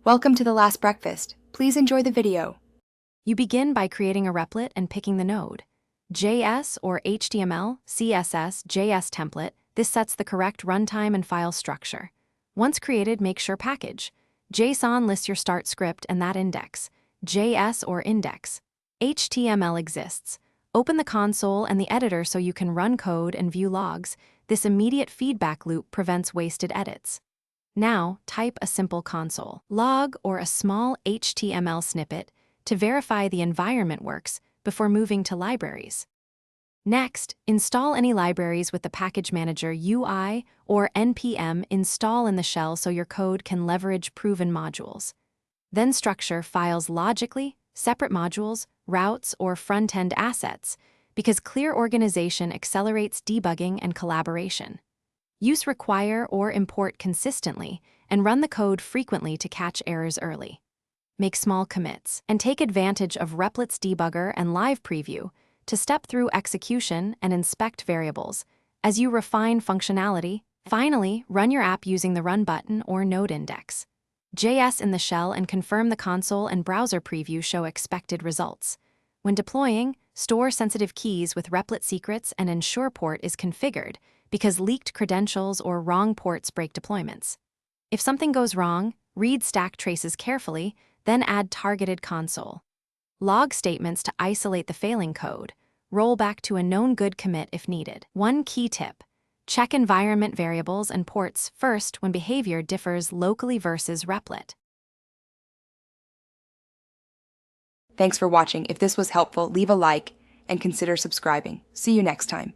Welcome to the last breakfast. Please enjoy the video. You begin by creating a Replit and picking the node. JS or HTML, CSS, JS template. This sets the correct runtime and file structure. Once created, make sure package. JSON lists your start script and that index. JS or index. HTML exists. Open the console and the editor so you can run code and view logs. This immediate feedback loop prevents wasted edits. Now, type a simple console log or a small HTML snippet to verify the environment works before moving to libraries. Next, install any libraries with the Package Manager UI or npm install in the shell so your code can leverage proven modules. Then structure files logically, separate modules, routes, or front-end assets, because clear organization accelerates debugging and collaboration. Use require or import consistently and run the code frequently to catch errors early. Make small commits and take advantage of Replit's debugger and live preview to step through execution and inspect variables as you refine functionality. Finally, run your app using the Run button or node index. JS in the shell and confirm the console and browser preview show expected results. When deploying, store sensitive keys with Replit secrets and ensure port is configured because leaked credentials or wrong ports break deployments. If something goes wrong, read stack traces carefully, then add targeted console. Log statements to isolate the failing code. Roll back to a known good commit if needed. One key tip: check environment variables and ports first when behavior differs locally versus Replit. Thanks for watching. If this was helpful, leave a like and consider subscribing. See you next time.